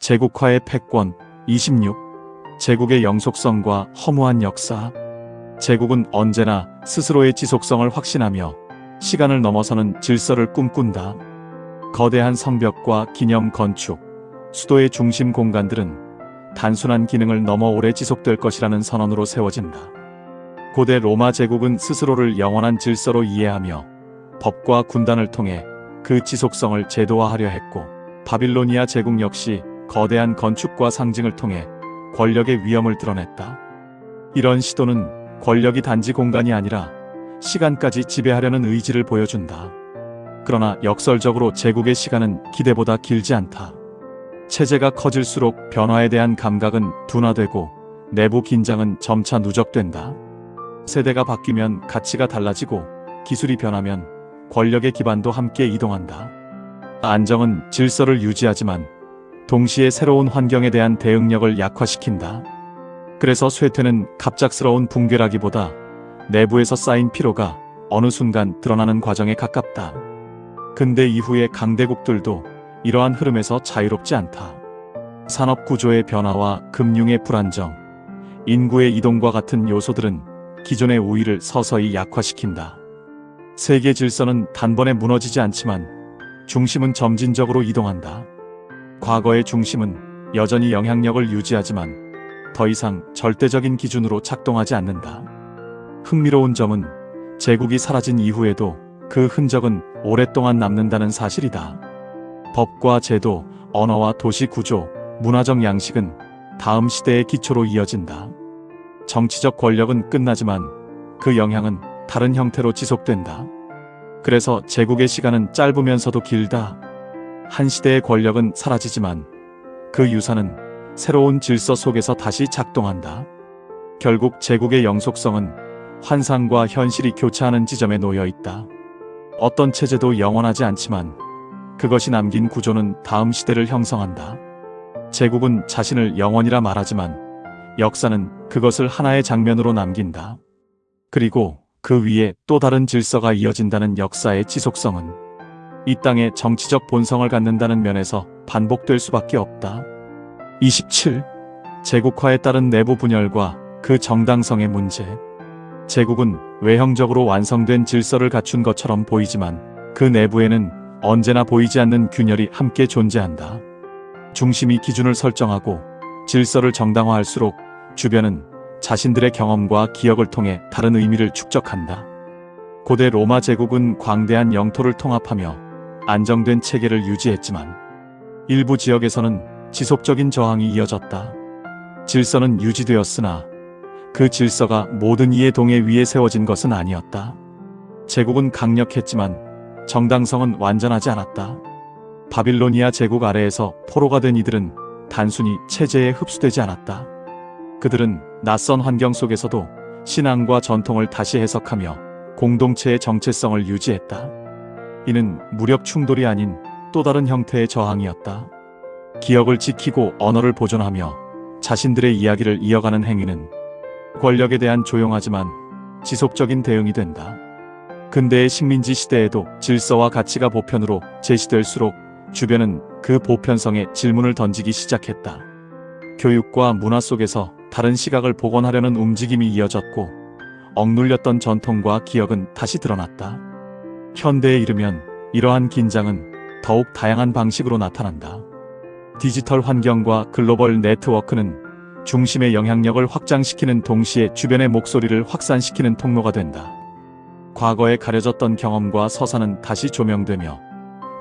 제국화의 패권. 26. 제국의 영속성과 허무한 역사. 제국은 언제나 스스로의 지속성을 확신하며 시간을 넘어서는 질서를 꿈꾼다. 거대한 성벽과 기념 건축, 수도의 중심 공간들은 단순한 기능을 넘어 오래 지속될 것이라는 선언으로 세워진다. 고대 로마 제국은 스스로를 영원한 질서로 이해하며 법과 군단을 통해 그 지속성을 제도화하려 했고, 바빌로니아 제국 역시 거대한 건축과 상징을 통해 권력의 위엄을 드러냈다. 이런 시도는 권력이 단지 공간이 아니라 시간까지 지배하려는 의지를 보여준다. 그러나 역설적으로 제국의 시간은 기대보다 길지 않다. 체제가 커질수록 변화에 대한 감각은 둔화되고 내부 긴장은 점차 누적된다. 세대가 바뀌면 가치가 달라지고 기술이 변하면 권력의 기반도 함께 이동한다. 안정은 질서를 유지하지만 동시에 새로운 환경에 대한 대응력을 약화시킨다. 그래서 쇠퇴는 갑작스러운 붕괴라기보다 내부에서 쌓인 피로가 어느 순간 드러나는 과정에 가깝다. 근대 이후의 강대국들도 이러한 흐름에서 자유롭지 않다. 산업 구조의 변화와 금융의 불안정, 인구의 이동과 같은 요소들은 기존의 우위를 서서히 약화시킨다. 세계 질서는 단번에 무너지지 않지만 중심은 점진적으로 이동한다. 과거의 중심은 여전히 영향력을 유지하지만 더 이상 절대적인 기준으로 작동하지 않는다. 흥미로운 점은 제국이 사라진 이후에도 그 흔적은 오랫동안 남는다는 사실이다. 법과 제도, 언어와 도시 구조, 문화적 양식은 다음 시대의 기초로 이어진다. 정치적 권력은 끝나지만 그 영향은 다른 형태로 지속된다. 그래서 제국의 시간은 짧으면서도 길다. 한 시대의 권력은 사라지지만 그 유산은 새로운 질서 속에서 다시 작동한다. 결국 제국의 영속성은 환상과 현실이 교차하는 지점에 놓여 있다. 어떤 체제도 영원하지 않지만 그것이 남긴 구조는 다음 시대를 형성한다. 제국은 자신을 영원이라 말하지만 역사는 그것을 하나의 장면으로 남긴다. 그리고 그 위에 또 다른 질서가 이어진다는 역사의 지속성은 이 땅의 정치적 본성을 갖는다는 면에서 반복될 수밖에 없다. 27. 제국화에 따른 내부 분열과 그 정당성의 문제. 제국은 외형적으로 완성된 질서를 갖춘 것처럼 보이지만 그 내부에는 언제나 보이지 않는 균열이 함께 존재한다. 중심이 기준을 설정하고 질서를 정당화할수록 주변은 자신들의 경험과 기억을 통해 다른 의미를 축적한다. 고대 로마 제국은 광대한 영토를 통합하며 안정된 체계를 유지했지만 일부 지역에서는 지속적인 저항이 이어졌다. 질서는 유지되었으나 그 질서가 모든 이의 동해 위에 세워진 것은 아니었다. 제국은 강력했지만 정당성은 완전하지 않았다. 바빌로니아 제국 아래에서 포로가 된 이들은 단순히 체제에 흡수되지 않았다. 그들은 낯선 환경 속에서도 신앙과 전통을 다시 해석하며 공동체의 정체성을 유지했다. 이는 무력 충돌이 아닌 또 다른 형태의 저항이었다. 기억을 지키고 언어를 보존하며 자신들의 이야기를 이어가는 행위는 권력에 대한 조용하지만 지속적인 대응이 된다. 근대의 식민지 시대에도 질서와 가치가 보편으로 제시될수록 주변은 그 보편성에 질문을 던지기 시작했다. 교육과 문화 속에서 다른 시각을 복원하려는 움직임이 이어졌고 억눌렸던 전통과 기억은 다시 드러났다. 현대에 이르면 이러한 긴장은 더욱 다양한 방식으로 나타난다. 디지털 환경과 글로벌 네트워크는 중심의 영향력을 확장시키는 동시에 주변의 목소리를 확산시키는 통로가 된다. 과거에 가려졌던 경험과 서사는 다시 조명되며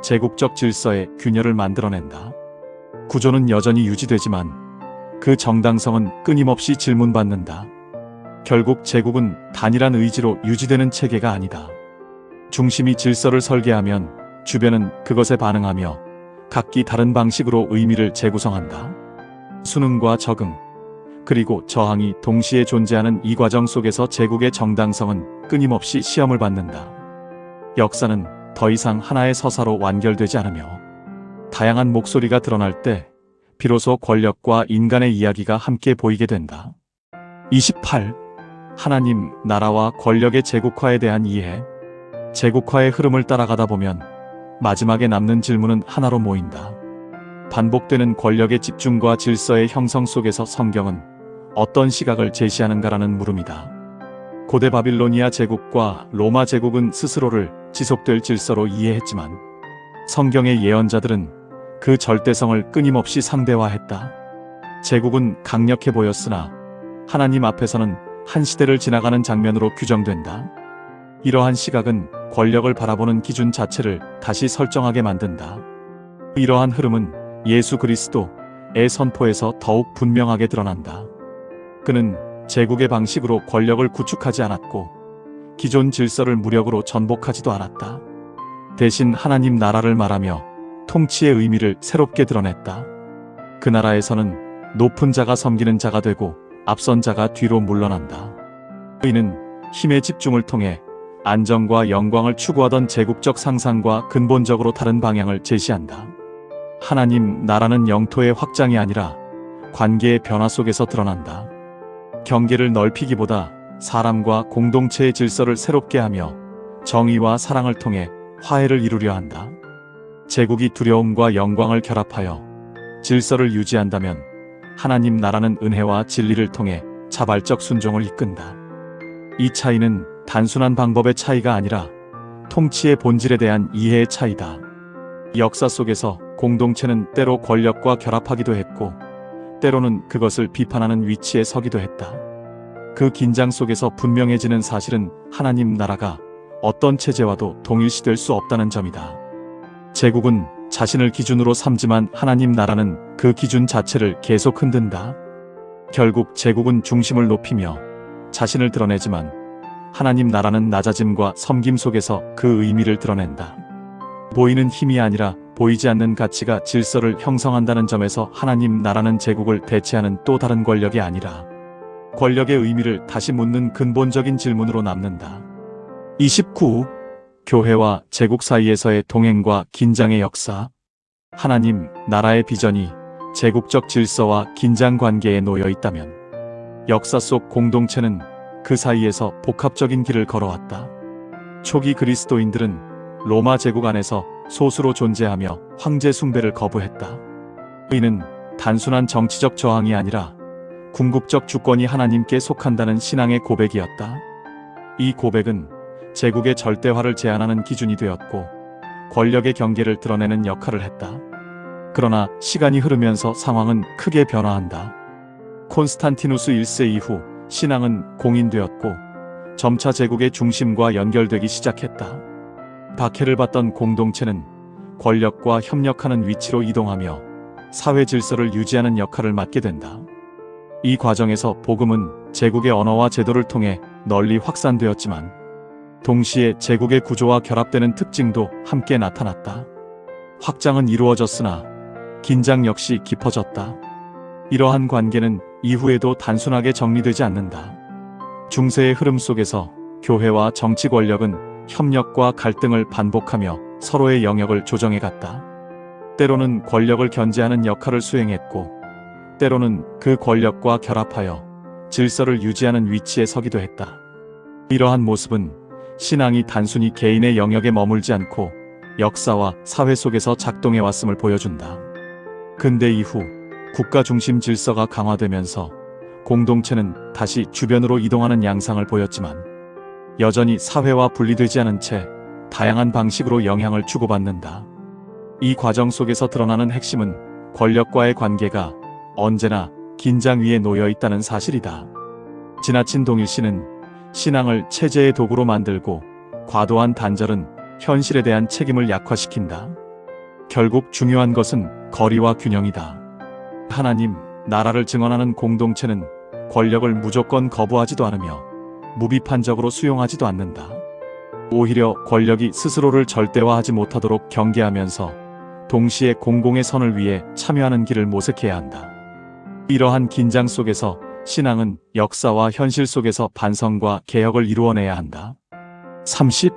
제국적 질서의 균열을 만들어낸다. 구조는 여전히 유지되지만 그 정당성은 끊임없이 질문받는다. 결국 제국은 단일한 의지로 유지되는 체계가 아니다. 중심이 질서를 설계하면 주변은 그것에 반응하며 각기 다른 방식으로 의미를 재구성한다. 수능과 적응, 그리고 저항이 동시에 존재하는 이 과정 속에서 제국의 정당성은 끊임없이 시험을 받는다. 역사는 더 이상 하나의 서사로 완결되지 않으며 다양한 목소리가 드러날 때 비로소 권력과 인간의 이야기가 함께 보이게 된다. 28. 하나님, 나라와 권력의 제국화에 대한 이해. 제국화의 흐름을 따라가다 보면 마지막에 남는 질문은 하나로 모인다. 반복되는 권력의 집중과 질서의 형성 속에서 성경은 어떤 시각을 제시하는가라는 물음이다. 고대 바빌로니아 제국과 로마 제국은 스스로를 지속될 질서로 이해했지만 성경의 예언자들은 그 절대성을 끊임없이 상대화했다. 제국은 강력해 보였으나 하나님 앞에서는 한 시대를 지나가는 장면으로 규정된다. 이러한 시각은 권력을 바라보는 기준 자체를 다시 설정하게 만든다. 이러한 흐름은 예수 그리스도의 선포에서 더욱 분명하게 드러난다. 그는 제국의 방식으로 권력을 구축하지 않았고 기존 질서를 무력으로 전복하지도 않았다. 대신 하나님 나라를 말하며 통치의 의미를 새롭게 드러냈다. 그 나라에서는 높은 자가 섬기는 자가 되고 앞선 자가 뒤로 물러난다. 이는 힘의 집중을 통해 안정과 영광을 추구하던 제국적 상상과 근본적으로 다른 방향을 제시한다. 하나님 나라는 영토의 확장이 아니라 관계의 변화 속에서 드러난다. 경계를 넓히기보다 사람과 공동체의 질서를 새롭게 하며 정의와 사랑을 통해 화해를 이루려 한다. 제국이 두려움과 영광을 결합하여 질서를 유지한다면 하나님 나라는 은혜와 진리를 통해 자발적 순종을 이끈다. 이 차이는 단순한 방법의 차이가 아니라 통치의 본질에 대한 이해의 차이다. 역사 속에서 공동체는 때로 권력과 결합하기도 했고 때로는 그것을 비판하는 위치에 서기도 했다. 그 긴장 속에서 분명해지는 사실은 하나님 나라가 어떤 체제와도 동일시될 수 없다는 점이다. 제국은 자신을 기준으로 삼지만 하나님 나라는 그 기준 자체를 계속 흔든다. 결국 제국은 중심을 높이며 자신을 드러내지만 하나님 나라는 낮아짐과 섬김 속에서 그 의미를 드러낸다. 보이는 힘이 아니라 보이지 않는 가치가 질서를 형성한다는 점에서 하나님 나라는 제국을 대체하는 또 다른 권력이 아니라 권력의 의미를 다시 묻는 근본적인 질문으로 남는다. 29. 교회와 제국 사이에서의 동행과 긴장의 역사. 하나님 나라의 비전이 제국적 질서와 긴장 관계에 놓여 있다면 역사 속 공동체는 그 사이에서 복합적인 길을 걸어왔다. 초기 그리스도인들은 로마 제국 안에서 소수로 존재하며 황제 숭배를 거부했다. 이는 단순한 정치적 저항이 아니라 궁극적 주권이 하나님께 속한다는 신앙의 고백이었다. 이 고백은 제국의 절대화를 제한하는 기준이 되었고 권력의 경계를 드러내는 역할을 했다. 그러나 시간이 흐르면서 상황은 크게 변화한다. 콘스탄티누스 1세 이후 신앙은 공인되었고 점차 제국의 중심과 연결되기 시작했다. 박해를 받던 공동체는 권력과 협력하는 위치로 이동하며 사회 질서를 유지하는 역할을 맡게 된다. 이 과정에서 복음은 제국의 언어와 제도를 통해 널리 확산되었지만 동시에 제국의 구조와 결합되는 특징도 함께 나타났다. 확장은 이루어졌으나 긴장 역시 깊어졌다. 이러한 관계는 이후에도 단순하게 정리되지 않는다. 중세의 흐름 속에서 교회와 정치 권력은 협력과 갈등을 반복하며 서로의 영역을 조정해 갔다. 때로는 권력을 견제하는 역할을 수행했고 때로는 그 권력과 결합하여 질서를 유지하는 위치에 서기도 했다. 이러한 모습은 신앙이 단순히 개인의 영역에 머물지 않고 역사와 사회 속에서 작동해 왔음을 보여준다. 근대 이후 국가 중심 질서가 강화되면서 공동체는 다시 주변으로 이동하는 양상을 보였지만 여전히 사회와 분리되지 않은 채 다양한 방식으로 영향을 주고받는다. 이 과정 속에서 드러나는 핵심은 권력과의 관계가 언제나 긴장 위에 놓여 있다는 사실이다. 지나친 동일시는 신앙을 체제의 도구로 만들고 과도한 단절은 현실에 대한 책임을 약화시킨다. 결국 중요한 것은 거리와 균형이다. 하나님 나라를 증언하는 공동체는 권력을 무조건 거부하지도 않으며 무비판적으로 수용하지도 않는다. 오히려 권력이 스스로를 절대화하지 못하도록 경계하면서 동시에 공공의 선을 위해 참여하는 길을 모색해야 한다. 이러한 긴장 속에서 신앙은 역사와 현실 속에서 반성과 개혁을 이루어내야 한다. 30.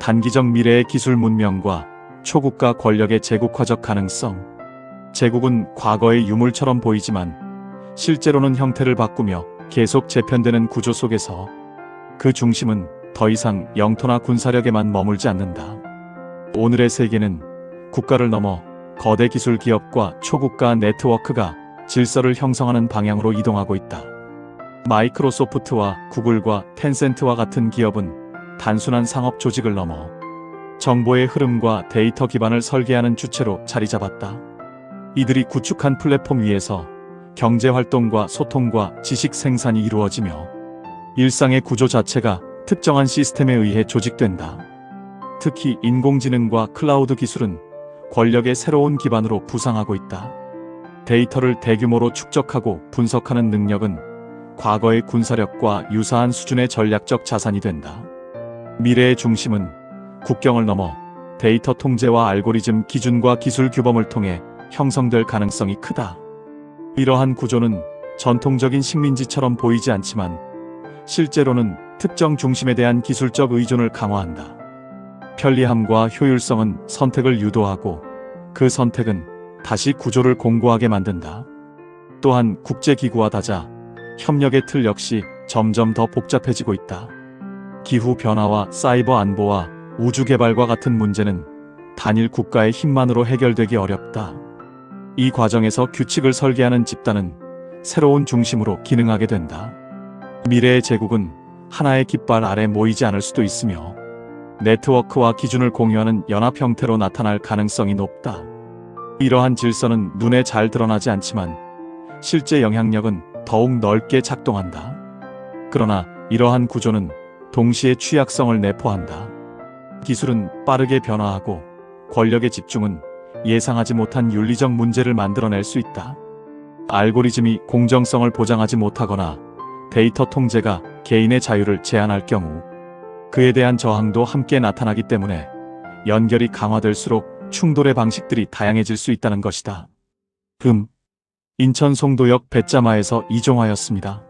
단기적 미래의 기술 문명과 초국가 권력의 제국화적 가능성. 제국은 과거의 유물처럼 보이지만 실제로는 형태를 바꾸며 계속 재편되는 구조 속에서 그 중심은 더 이상 영토나 군사력에만 머물지 않는다. 오늘의 세계는 국가를 넘어 거대 기술 기업과 초국가 네트워크가 질서를 형성하는 방향으로 이동하고 있다. 마이크로소프트와 구글과 텐센트와 같은 기업은 단순한 상업 조직을 넘어 정보의 흐름과 데이터 기반을 설계하는 주체로 자리 잡았다. 이들이 구축한 플랫폼 위에서 경제 활동과 소통과 지식 생산이 이루어지며 일상의 구조 자체가 특정한 시스템에 의해 조직된다. 특히 인공지능과 클라우드 기술은 권력의 새로운 기반으로 부상하고 있다. 데이터를 대규모로 축적하고 분석하는 능력은 과거의 군사력과 유사한 수준의 전략적 자산이 된다. 미래의 중심은 국경을 넘어 데이터 통제와 알고리즘 기준과 기술 규범을 통해 형성될 가능성이 크다. 이러한 구조는 전통적인 식민지처럼 보이지 않지만 실제로는 특정 중심에 대한 기술적 의존을 강화한다. 편리함과 효율성은 선택을 유도하고 그 선택은 다시 구조를 공고하게 만든다. 또한 국제기구와 다자, 협력의 틀 역시 점점 더 복잡해지고 있다. 기후 변화와 사이버 안보와 우주 개발과 같은 문제는 단일 국가의 힘만으로 해결되기 어렵다. 이 과정에서 규칙을 설계하는 집단은 새로운 중심으로 기능하게 된다. 미래의 제국은 하나의 깃발 아래 모이지 않을 수도 있으며 네트워크와 기준을 공유하는 연합 형태로 나타날 가능성이 높다. 이러한 질서는 눈에 잘 드러나지 않지만 실제 영향력은 더욱 넓게 작동한다. 그러나 이러한 구조는 동시에 취약성을 내포한다. 기술은 빠르게 변화하고 권력의 집중은 예상하지 못한 윤리적 문제를 만들어낼 수 있다. 알고리즘이 공정성을 보장하지 못하거나 데이터 통제가 개인의 자유를 제한할 경우 그에 대한 저항도 함께 나타나기 때문에 연결이 강화될수록 충돌의 방식들이 다양해질 수 있다는 것이다. 인천 송도역 배짜마에서 이종화였습니다.